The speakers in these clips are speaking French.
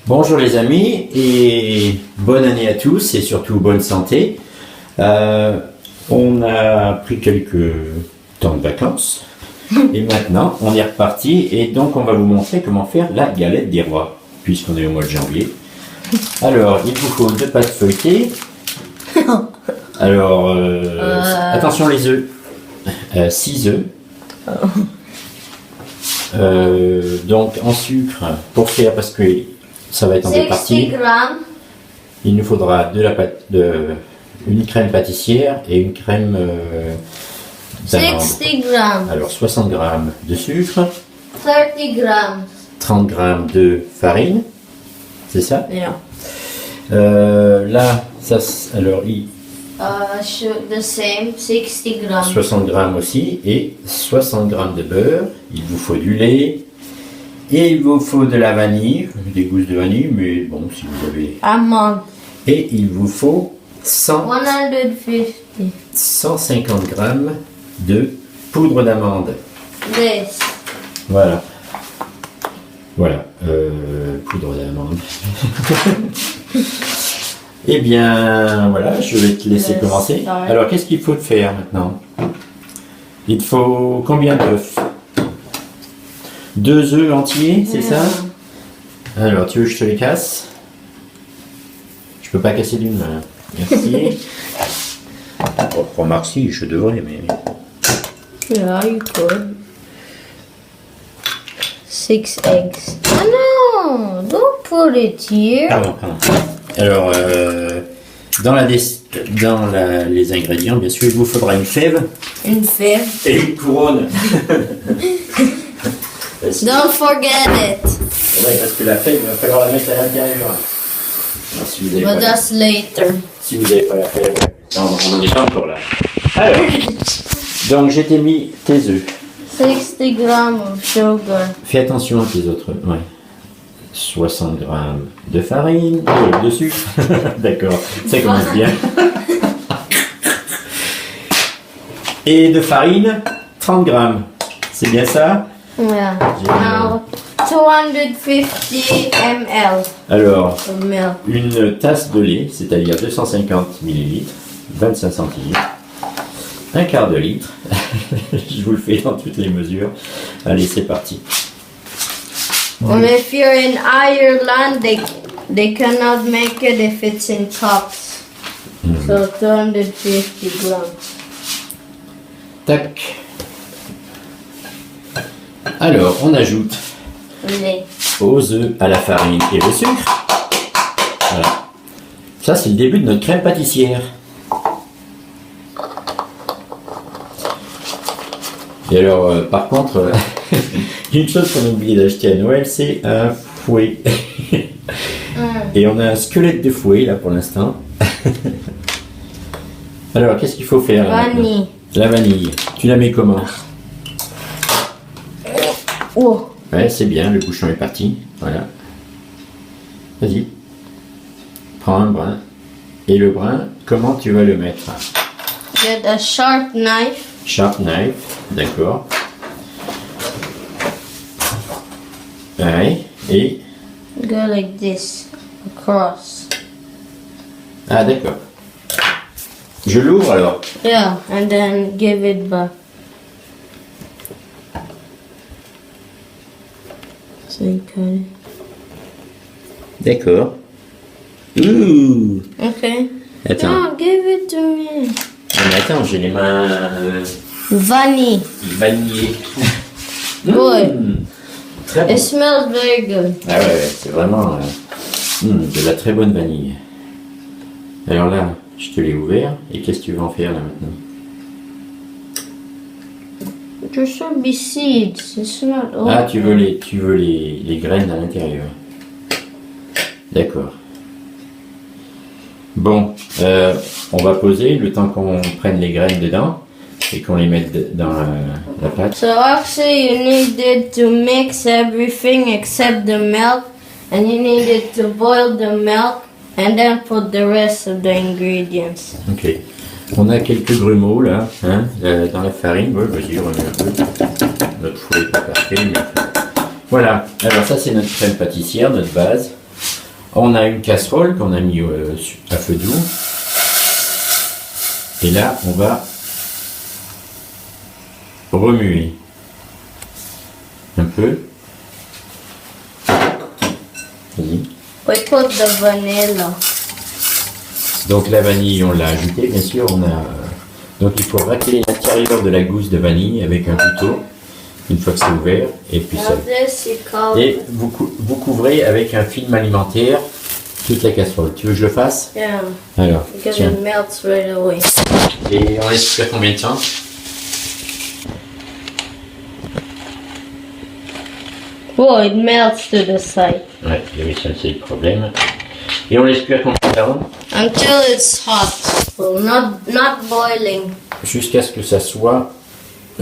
Bonjour les amis et bonne année à tous et surtout bonne santé. On a pris quelques temps de vacances et maintenant on est reparti et donc on va vous montrer comment faire la galette des rois puisqu'on est au mois de janvier. Alors il vous faut 2 pâtes feuilletées. Alors attention les œufs, 6 œufs. Donc en sucre pour faire parce que ça va être en 2 parties. 60 grammes. Il nous faudra une crème pâtissière et une crème d'amande. 60 grammes. Alors 60 grammes de sucre, 30 grammes. 30 grammes de farine, c'est ça? Yeah. Là, alors The same, 60 grammes. 60 grammes aussi et 60 grammes de beurre. Il vous faut du lait et il vous faut de la vanille, des gousses de vanille, mais bon, si vous avez. Amande. Et il vous faut 150. 150 grammes de poudre d'amande. This. Voilà. Voilà, poudre d'amande. Eh bien, voilà, je vais te laisser commencer. Alors, qu'est-ce qu'il faut faire maintenant? Il te faut combien d'œufs? 2 œufs entiers, c'est ça? Alors, tu veux que je te les casse? Je peux pas casser d'une main. Merci. Oh, remarque si, je devrais, mais... Yeah, you could. 6 eggs. Oh no! Don't put it here. Pardon. Alors, les ingrédients, bien sûr, il vous faudra une fève. Une fève. Et une couronne. Don't forget it. Ouais, parce que la fève, il va falloir la mettre à l'intérieur. Alors, si vous But that's later. n'avez pas la fève, non, on n'en est pas encore là. Alors, donc j'ai mis tes œufs. 60 grammes of sugar. Fais attention à tes autres. Ouais. 60 grammes de farine, de sucre. D'accord, ça commence bien. Et de farine, 30 grammes. C'est bien ça? Yeah. Now 250 ml Alors, of milk. une tasse de lait, c'est-à-dire 250 ml, 25 centilitres, un quart de litre. Je vous le fais dans toutes les mesures. Allez, c'est parti. And if you're in Ireland, they cannot make it if it's in cups. So 250 grams. Tac. Alors, on ajoute Lait. aux œufs, à la farine et au sucre. Voilà. Ça, c'est le début de notre crème pâtissière. Et alors, par contre, une chose qu'on a oublié d'acheter à Noël, c'est un fouet. Et on a un squelette de fouet, là, pour l'instant. Alors, qu'est-ce qu'il faut faire là, Vanille. maintenant? La vanille. Tu la mets comment? Oh. Ouais, c'est bien, le bouchon est parti. Voilà. Vas-y. Prends un brin. Et le brin, comment tu vas le mettre? Get a sharp knife. Sharp knife, d'accord. Ouais, et... Go like this. Across. Ah, d'accord. Je l'ouvre alors. Yeah. And then give it back. So you cut it. D'accord. Ouh! Okay. Attends. No, give it to me. Non, mais attends, j'ai les mains Vanille. vanillées. Good. Très bon. It smells very good. Ah ouais, c'est vraiment de la très bonne vanille. Alors là, je te l'ai ouvert. Et qu'est-ce que tu veux en faire là maintenant? There should be seeds. It's not open. Ah, tu veux les graines à l'intérieur. D'accord. Bon, on va poser le temps qu'on prenne les graines dedans et qu'on les mette dans la pâte. So actually you needed to mix everything except the milk, and you needed to boil the milk and then put the rest of the ingredients. Ok. On a quelques grumeaux là, hein, dans la farine. Ouais, vas-y, remets un peu. Notre four est pas parfait, mais... Voilà. Alors ça c'est notre crème pâtissière, notre base. On a une casserole qu'on a mis à feu doux. Et là, on va remuer un peu. Vas-y. We put the vanilla. Donc la vanille, on l'a ajoutée, bien sûr. Donc il faut racler l'intérieur de la gousse de vanille avec un couteau, une fois que c'est ouvert, et puis ça. Et vous couvrez avec un film alimentaire toute la casserole. Tu veux que je le fasse? Yeah. Alors, Because tiens. it melts right away. Et on laisse cuire combien de temps? Oh, it melts to the side. Ouais, oui, ça c'est le problème. Et on laisse cuire combien de temps? Until it's hot. Well, not boiling. Jusqu'à ce que ça soit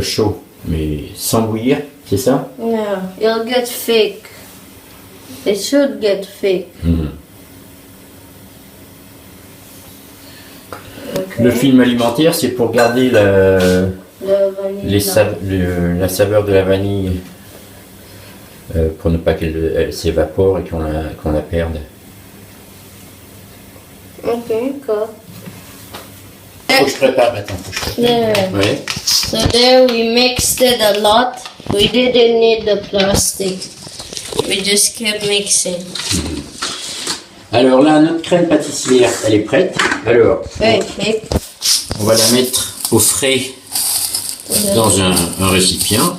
chaud, mais sans bouillir, c'est ça? Yeah, it'll get thick. It should get thick. Mhm. Okay. Le film alimentaire, c'est pour garder The vanilla. la saveur de la vanille, pour ne pas qu'elle s'évapore et qu'on la perde. Okay, cool. Faut que je prépare maintenant. Faut que je prépare. Yeah. Ouais. So there we mixed it a lot. We didn't need the plastic. We just kept mixing. Alors là, notre crème pâtissière, elle est prête. Alors, Very thick. on va la mettre au frais dans un récipient.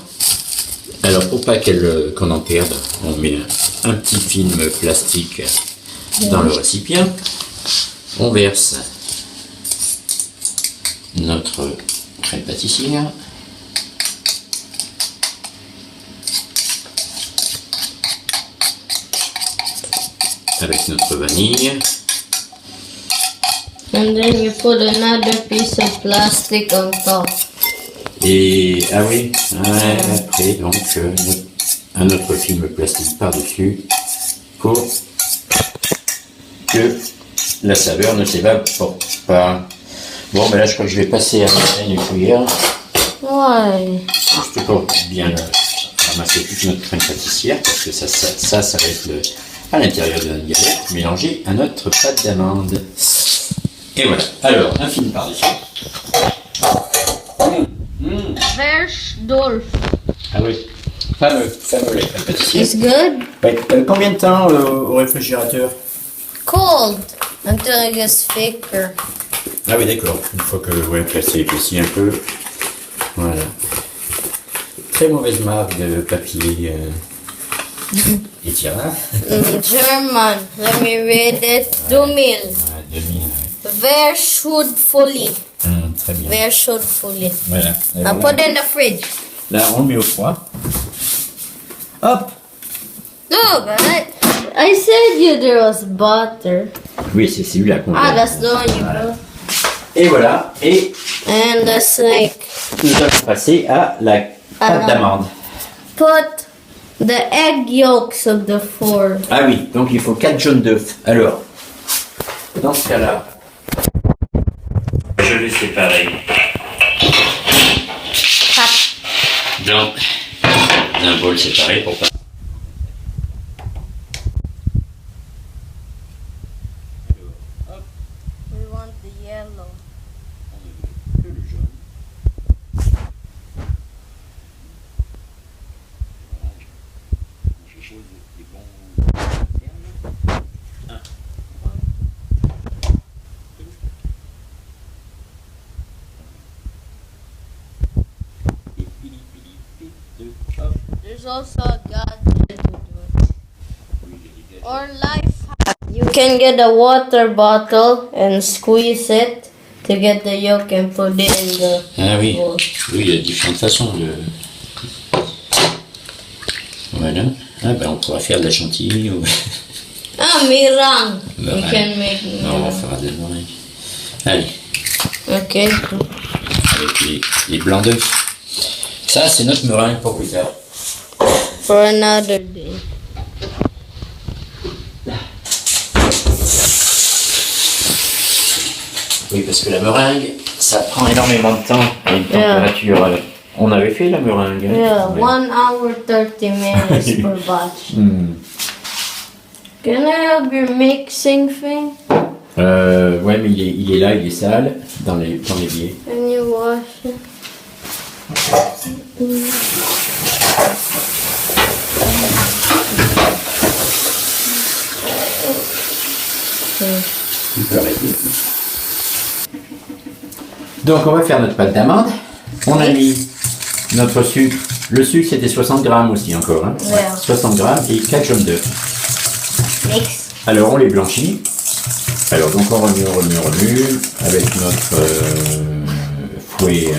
Alors, pour pas qu'on en perde, on met un petit film plastique dans le récipient. On verse notre crème pâtissière. Avec notre vanille. And then you put another piece of plastic on top. Et, ah oui, ouais, après, donc, un autre film plastique par-dessus pour que la saveur ne s'évapore pas. Bon, ben là, je crois que je vais passer à une cuillère, Why? juste pour bien ramasser toute notre crème pâtissière, parce que ça va être à l'intérieur de notre galette, mélangé à notre pâte d'amande. Et voilà. Alors, un film par-dessus. Versdorf. Ah oui, fameux la crème pâtissière. It's good. Ouais, combien de temps au réfrigérateur? Cold until it gets thicker. Ah oui, d'accord. Une fois qu'elle s'est épaissie un peu. Voilà. Très mauvaise marque de papier. Et tiens. German. Let me read it. 2000. 2000. Verschuldfolie. Très bien. Verschuldfolie. Voilà. Now put in the fridge. Là, on le met au froid. Hop. Look, I said you there was butter. Oui, c'est celui-là qu'on Ah, veut. that's the one you put. Et voilà. Et And the snake. nous allons passer à la pâte d'amande. Put the egg yolks of the 4. Ah oui, donc il faut 4 jaunes d'œufs. Alors, dans ce cas-là, je vais séparer dans un bol séparé pour pas. We want the yellow. Que le jaune. Je pose des bons termes. There's also a gadget to do it. Or life hack. You can get a water bottle and squeeze it to get the yolk and put it in the Ah oui, bowl. oui, il y a différentes façons de. Voilà. Ah ben on pourra faire de la chantilly ou. Ah, meringue. We Meringue. can make Non, on meringue. fera de la meringue. Allez, Okay. avec les blancs d'œufs. Ça, c'est notre meringue pour plus tard. For another day. Oui, parce que la meringue, ça prend énormément de temps à une température. On avait fait la meringue. Hein? Yeah, Ouais. 1 hour 30 minutes per batch. Hmm. Can I have your mixing thing? Ouais, mais il est là, il est sale, dans l'évier. Can you wash it? Tu peux arrêter. Donc, on va faire notre pâte d'amande. On a mis notre sucre. Le sucre, c'était 60 grammes aussi encore. Hein. Ouais. 60 grammes et 4 jaunes d'œufs. Mix. Alors, on les blanchit. Alors, donc, on remue avec notre fouet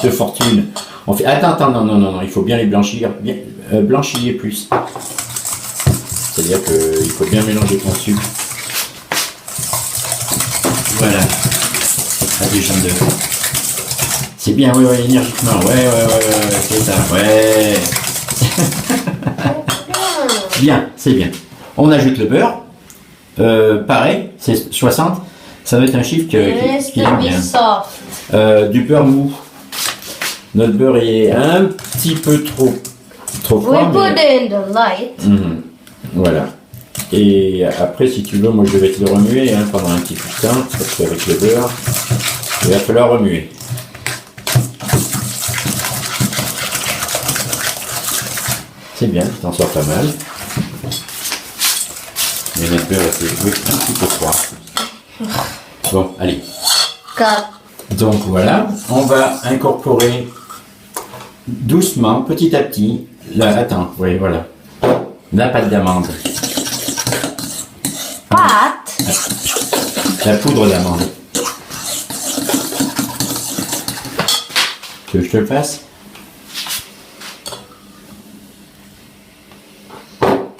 de fortune. On fait... Attends, non, il faut bien les blanchir. Blanchir plus. C'est-à-dire qu'il faut bien mélanger ton sucre. Voilà. À des jaunes d'œufs. C'est bien, oui, énergiquement. Ouais, c'est ça, ouais. Bien, c'est bien. On ajoute le beurre. Pareil, c'est 60. Ça va être un chiffre qu'il aime bien. Du beurre mou. Notre beurre est un petit peu trop froid. We put it in the light. Voilà. Et après, si tu veux, moi je vais te le remuer pendant un petit peu de temps, parce qu'avec le beurre, il va falloir remuer. C'est bien, tu t'en sors pas mal. Mais notre beurre était un petit peu froid. Bon, allez. Donc voilà, on va incorporer doucement, petit à petit, la pâte d'amande. La poudre d'amande. Tu veux que je te le fasse?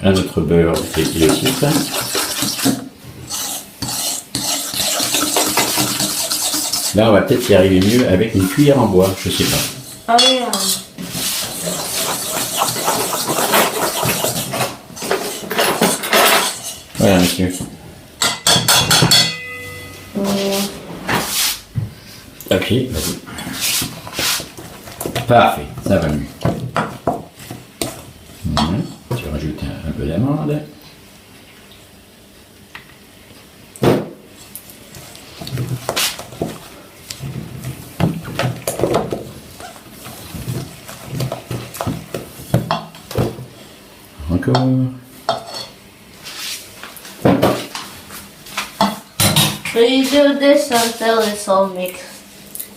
Là, notre beurre et le sucre. Là, on va peut-être y arriver mieux avec une cuillère en bois, je sais pas. Oh yeah. Voilà, monsieur. Ok, vas-y. Parfait, ça va mieux. Tu rajoutes un peu d'amande. Encore. So you do this until it's all mixed.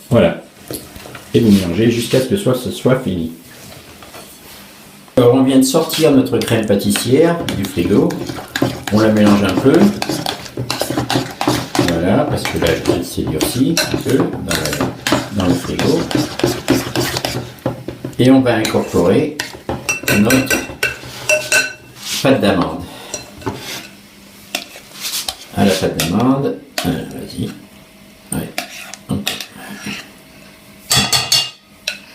Voilà. Et vous mélangez jusqu'à ce que ce soit fini. Alors on vient de sortir notre crème pâtissière du frigo. On la mélange un peu. Voilà, parce que là elle s'est durcie un peu dans le frigo. Et on va incorporer notre pâte d'amande. À la pâte d'amande, vas-y. Ouais.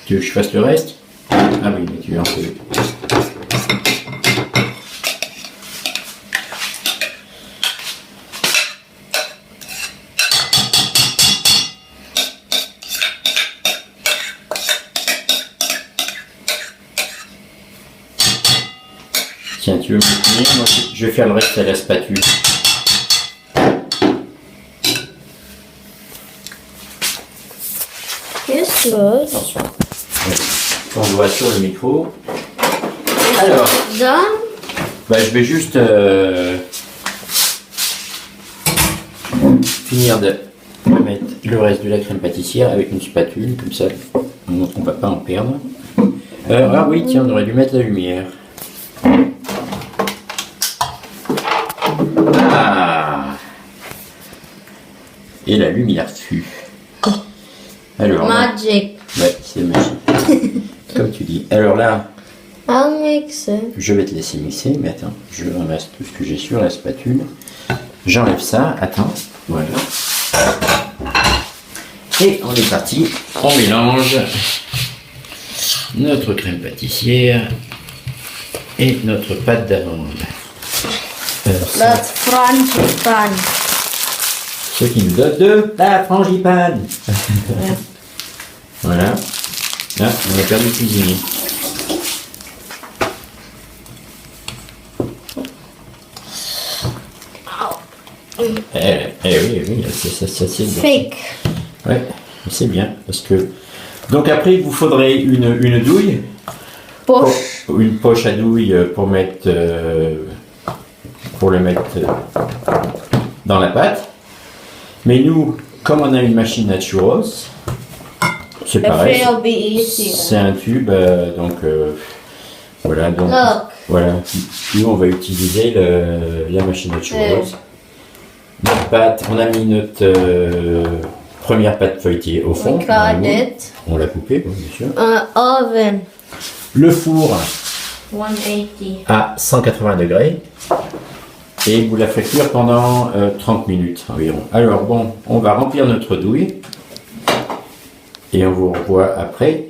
Tu veux que je fasse le reste? Ah oui, mais tu en fais. Tiens, tu veux me tenir? Moi, je vais faire le reste à la spatule. Yes, good. Attention. On doit sur le micro. Alors, Done? je vais juste finir de mettre le reste de la crème pâtissière avec une spatule, comme ça on ne va pas en perdre. Ah oui, tiens, on aurait dû mettre la lumière. Ah! Et la lumière fut. Alors, Magic. ouais, c'est magique. Comme tu dis. Alors là, I'll mix it. je vais te laisser mixer, mais attends, je ramasse tout ce que j'ai sur la spatule. J'enlève ça, attends, voilà. Et on est parti, on mélange notre crème pâtissière et notre pâte d'amande. That's frangipane. Ce qui nous donne de la frangipane. Voilà. Là, on a perdu de cuisiner. Oui, c'est bien. Fake. Ouais, c'est bien. Parce que... Donc après, il vous faudrait une douille. Push. Une poche à douille pour mettre... pour le mettre dans la pâte. Mais nous, comme on a une machine à churros, c'est pareil. It'll be easier. C'est un tube, donc voilà. Donc, Look. voilà. Nous, on va utiliser la machine à churros. Notre pâte, on a mis notre première pâte feuilletée au fond. We dans le got moule. it. On l'a coupée, bien sûr. Oven. Le four 180. à 180 degrés. Et vous la faites cuire pendant 30 minutes environ. Alors bon, on va remplir notre douille. Et on vous revoit après.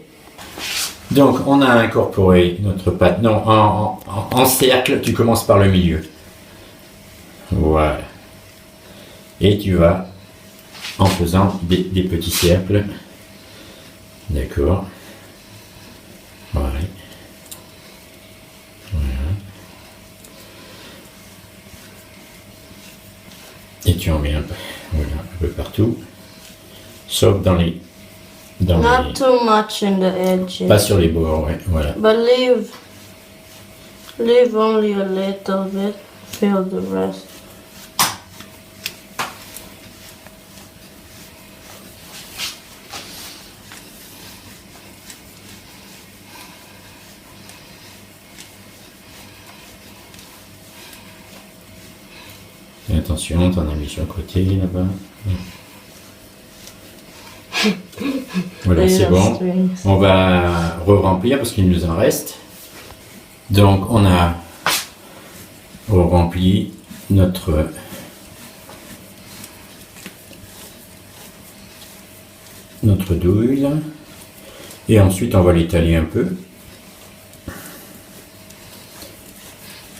Donc on a incorporé notre pâte. Non, en cercle, tu commences par le milieu. Voilà. Et tu vas en faisant des petits cercles. D'accord. Voilà. Et tu en mets un peu partout. Sauf dans les... Not too much in the edges. Pas sur les bords, ouais, voilà. But leave only a little bit. Fill the rest. Et attention, t'en as mis sur le côté là-bas. Voilà, c'est bon. On va re-remplir parce qu'il nous en reste. Donc on a rempli notre douille. Et ensuite on va l'étaler un peu.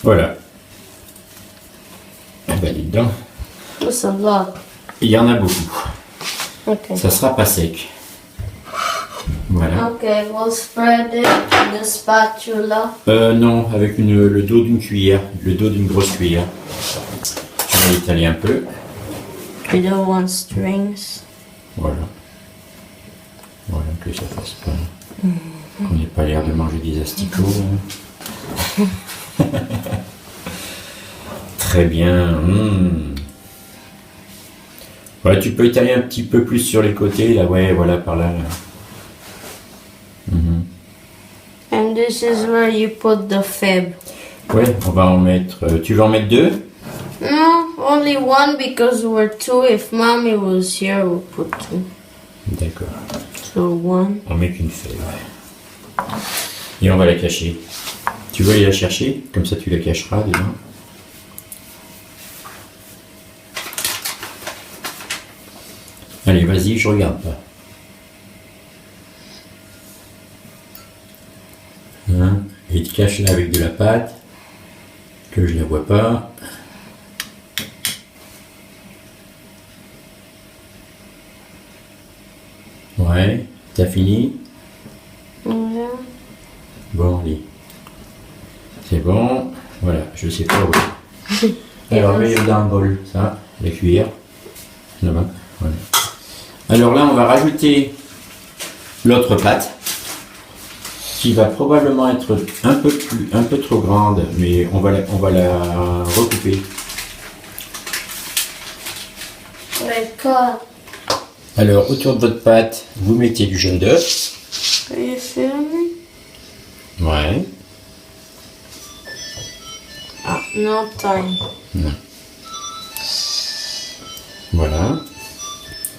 Voilà. Ah ben, dis donc. That's a lot. Il y en a beaucoup. Okay. Ça sera pas sec. Voilà. Okay, we'll spread it with the spatula. Non, avec le dos d'une cuillère, le dos d'une grosse cuillère. Tu vas l'étaler un peu. We don't want strings. Voilà. Voilà, que ça fasse pas. Qu'on n'ait pas l'air de manger des asticots. Très bien. Ouais, tu peux étaler un petit peu plus sur les côtés, là, ouais, voilà, par là. And this is where you put the fib. Ouais, on va en mettre... tu veux en mettre 2? No, only one because we're two. If mommy was here, we'll put two. D'accord. So one. On met qu'une fève. Et on va la cacher. Tu veux aller la chercher? Comme ça, tu la cacheras dedans. Allez, vas-y, je regarde pas. Hein? Et tu caches là avec de la pâte, que je la vois pas. Ouais, t'as fini? Yeah. Bon, allez. C'est bon. Voilà, je sais pas où. Alors, mets-le dans un bol, ça, la cuillère. Là-bas, voilà. Alors là, on va rajouter l'autre pâte, qui va probablement être un peu trop grande, mais on va la recouper. Alors, autour de votre pâte, vous mettez du jaune d'œuf. Are you feeling me? Ouais. Ah, no time. Non. Voilà.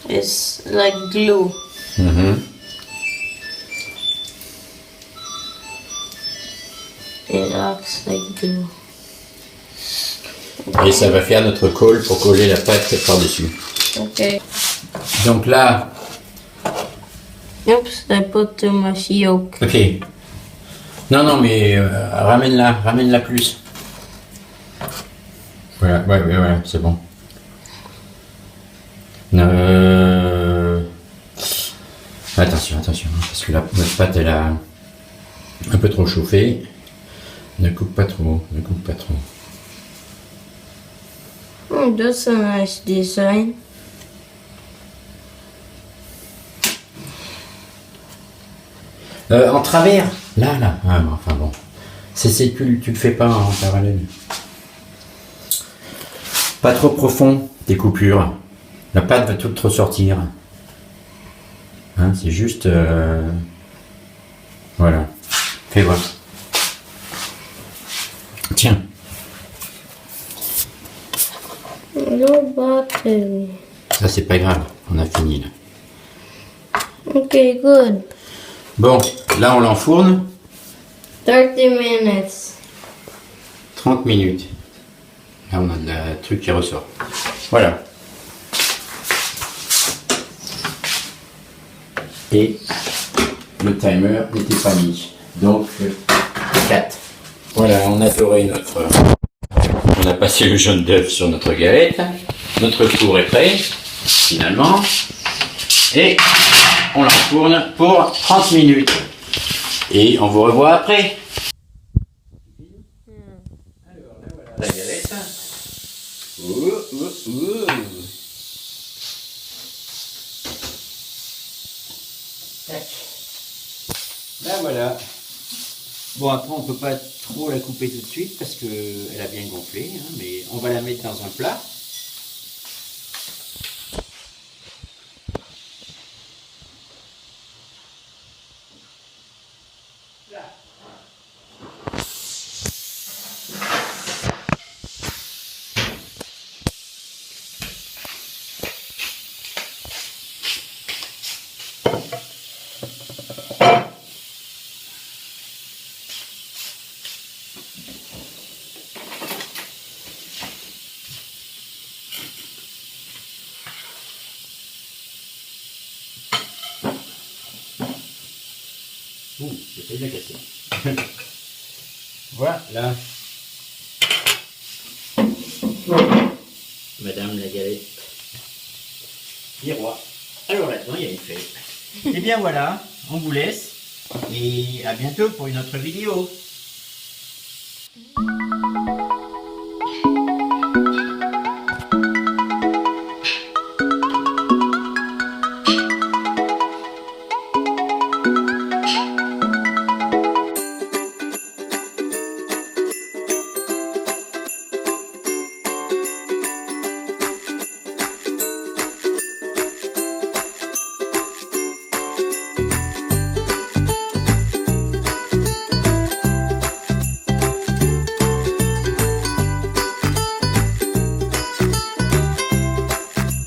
It's like glue. It acts like glue. Et ça va faire notre colle pour coller la pâte par-dessus. Okay. Donc là, Oops, I put too much yolk. ok. Non, mais ramène-la plus. Voilà, ouais, c'est bon. Attention, parce que notre pâte elle a un peu trop chauffé. Ne coupe pas trop. Oh, that's a nice design. En travers. Là. Ah, enfin bon. Tu le fais pas en parallèle. Pas trop profond, tes coupures. La pâte va toute ressortir. Hein, c'est juste... Voilà. Fais voir. Tiens. No button. Ça, c'est pas grave. On a fini, là. Okay, good. Bon, là, on l'enfourne. 30 minutes. 30 minutes. Là, on a de la truc qui ressort. Voilà. Et le timer n'était pas mis. Donc, 4. Voilà, on a doré notre... On a passé le jaune d'œuf sur notre galette. Notre four est prêt, finalement. Et on l'enfourne pour 30 minutes. Et on vous revoit après. Alors, là, voilà la galette. Tac. Là, voilà. Bon, après, on ne peut pas trop la couper tout de suite parce qu'elle a bien gonflé, hein, mais on va la mettre dans un plat. Là. Ouh, j'ai failli la casser. Voilà. Madame la galette des rois. Alors là-dedans, il y a une fête. Et bien voilà, on vous laisse. Et à bientôt pour une autre vidéo.